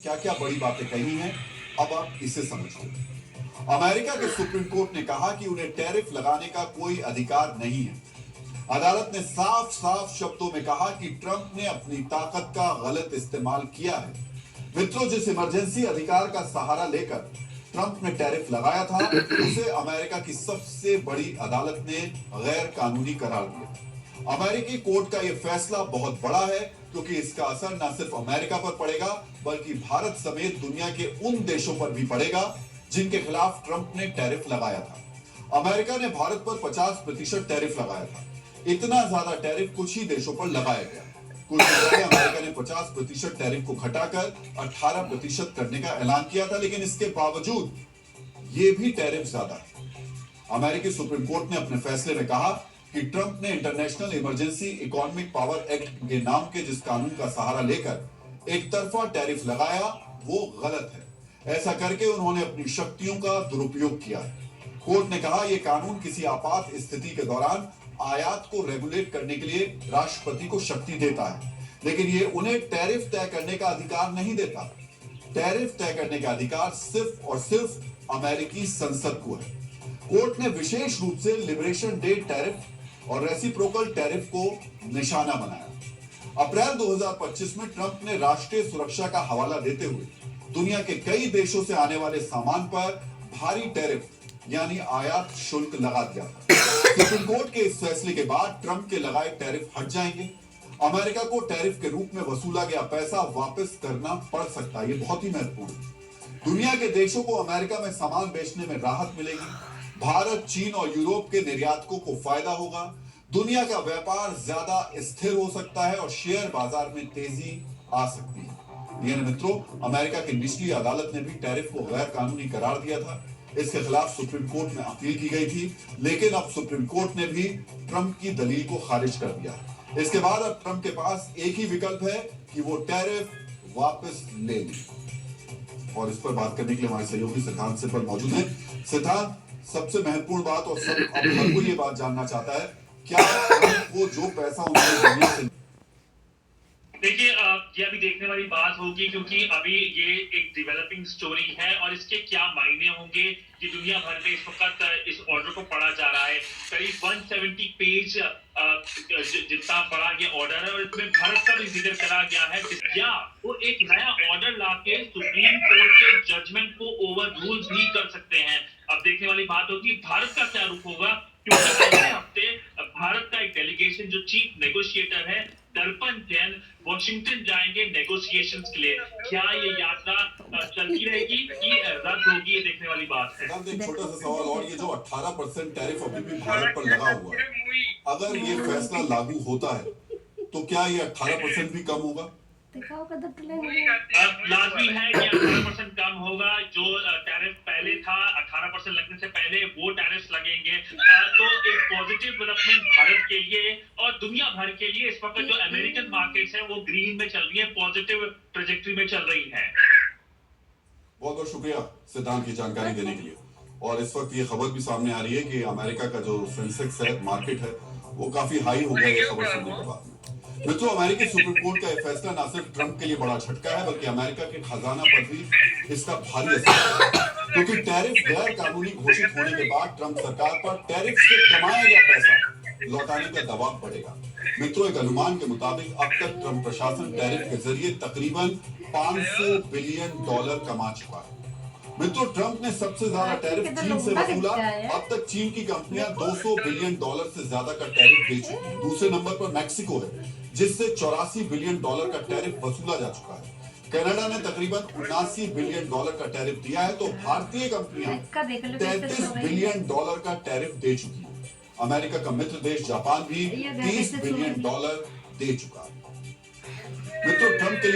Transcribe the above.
क्या क्या बड़ी बातें कही हैं, अब आप इसे समझो। अमेरिका के सुप्रीम कोर्ट ने कहा कि उन्हें टैरिफ लगाने का कोई अधिकार नहीं है। अदालत ने साफ साफ शब्दों में कहा कि ट्रंप ने अपनी ताकत का गलत इस्तेमाल किया है। मित्रों, जिस इमरजेंसी अधिकार का सहारा लेकर ट्रंप ने टैरिफ लगाया था, उसे अमेरिका की सबसे बड़ी अदालत ने गैर कानूनी करार दिया। अमेरिकी कोर्ट का यह फैसला बहुत बड़ा है, क्योंकि इसका असर न सिर्फ अमेरिका पर पड़ेगा, बल्कि भारत समेत दुनिया के उन देशों पर भी पड़ेगा जिनके खिलाफ ट्रंप ने टैरिफ लगाया था। अमेरिका ने भारत पर 50% टैरिफ लगाया था। इतना ज्यादा टैरिफ कुछ ही देशों पर लगाया गया। कुछ दिन पहले अमेरिका ने 50% टैरिफ को घटाकर 18% करने का ऐलान किया था, लेकिन इसके बावजूद ये भी टैरिफ ज्यादा है। अमेरिकी सुप्रीम कोर्ट ने अपने फैसले में कहा कि ट्रंप ने international emergency economic power act के नाम के जिस कानून का सहारा लेकर एक तरफा टैरिफ लगाया, वो गलत है। ऐसा करके उन्होंने अपनी शक्तियों का दुरुपयोग किया है। कोर्ट ने कहा यह कानून किसी आपात स्थिति के दौरान आयात को रेगुलेट करने के लिए राष्ट्रपति को शक्ति देता है, लेकिन ये उन्हें टैरिफ तय करने का अधिकार नहीं देता। टैरिफ तय करने का अधिकार सिर्फ और सिर्फ अमेरिकी संसद को है। कोर्ट ने विशेष रूप से लिबरेशन डे टैरिफ और रेसिप्रोकल टैरिफ को निशाना बनाया। अप्रैल 2025 में ट्रंप ने राष्ट्रीय सुरक्षा का हवाला देते हुए दुनिया के कई देशों से आने वाले सामान पर भारी टैरिफ यानी आयात शुल्क लगा दिया था। सुप्रीम कोर्ट के इस फैसले के बाद ट्रंप के लगाए टैरिफ हट जाएंगे। अमेरिका को टैरिफ के रूप में वसूला गया पैसा वापस करना पड़ सकता है। ये बहुत ही महत्वपूर्ण है। दुनिया के देशों को अमेरिका में सामान बेचने में राहत मिलेगी। भारत, चीन और यूरोप के निर्यातकों को फायदा होगा। दुनिया का व्यापार ज्यादा स्थिर हो सकता है और शेयर बाजार में तेजी आ सकती है। मित्रों, अमेरिका की निचली अदालत ने भी टैरिफ को गैर कानूनी करार दिया था। इसके खिलाफ सुप्रीम कोर्ट में अपील की गई थी, लेकिन अब सुप्रीम कोर्ट ने भी ट्रंप की दलील को खारिज कर दिया। इसके बाद अब ट्रंप के पास एक ही विकल्प है कि वो टैरिफ वापस ले ले। और इस पर बात करने के लिए हमारे सहयोगी सिद्धांत सिब्बल मौजूद हैं। सिद्धांत, सबसे महत्वपूर्ण बात और सब अब हर कोई ये बात जानना चाहता है, क्या वो जो पैसा उन्होंने दुनिया से देखिए, ये अभी देखने वाली बात होगी, क्योंकि अभी ये एक डेवलपिंग स्टोरी है और इसके क्या मायने होंगे ये दुनिया भर में इस वक्त इस ऑर्डर को पढ़ा जा रहा है। करीब 170 पेज जितना बड़ा ये ऑर्डर है और इसमें भारत का भी जिक्र करा गया है। या वो एक नया ऑर्डर लाके सुप्रीम कोर्ट के जजमेंट को ओवर रूल भी कर सकते हैं। अब देखने वाली बात होगी भारत का क्या रुख होगा, क्योंकि अगले हफ्ते भारत का एक डेलीगेशन जो चीफ नेगोशिएटर है दर्पण जैन वॉशिंगटन जाएंगे नेगोशिएशंस के लिए। क्या ये यात्रा चलती रहेगी कि रद्द होगी, ये देखने वाली बात है। एक छोटा सा सवाल और, ये जो 18% टैरिफ अभी भी भारत पर लगा हुआ है, अगर ये फैसला लागू होता है तो क्या ये 18% भी कम होगा? लाजमी है कि 18% कम होगा। जो टैरिफ पहले था 18% लगने से पहले, वो टैरिफ लगेंगे। तो एक पॉजिटिव डेवलपमेंट भारत के लिए और दुनिया भर के लिए। इस वक्त जो अमेरिकन मार्केट्स है वो ग्रीन में चल रही है, पॉजिटिव ट्रेजेक्टरी में चल रही है। बहुत बहुत शुक्रिया सिद्धांत की जानकारी देने के लिए। और इस वक्त ये खबर भी सामने आ रही है कि अमेरिका का जो सेंसेक्स है, मार्केट है, वो काफी हाई हो गया है खबर सुनने के बाद। मित्रों, अमेरिकी सुप्रीम कोर्ट का यह फैसला न सिर्फ ट्रंप के लिए बड़ा झटका है, बल्कि अमेरिका के खजाना पर भी इसका भारी असर है। क्योंकि टैरिफ गैर कानूनी घोषित होने के बाद ट्रंप सरकार पर टैरिफ से कमाया गया पैसा लौटाने का दबाव बढ़ेगा। मित्रों, एक अनुमान के मुताबिक अब तक ट्रंप प्रशासन टैरिफ के जरिए तकरीबन $500 बिलियन कमा चुका है। मित्रों, ट्रंप ने सबसे ज्यादा टैरिफ चीन से वसूला। अब तक चीन की कंपनियां $200 बिलियन से ज्यादा का टैरिफ दे चुकी हैं। दूसरे नंबर पर मैक्सिको है, जिससे $84 बिलियन का टैरिफ वसूला जा चुका है। कनाडा ने तकरीबन $79 बिलियन का टैरिफ दिया है, तो भारतीय कंपनियां $33 बिलियन का टैरिफ दे चुकी है। अमेरिका का मित्र देश जापान भी $30 बिलियन दे चुका है। मित्रों, ट्रंप के लिए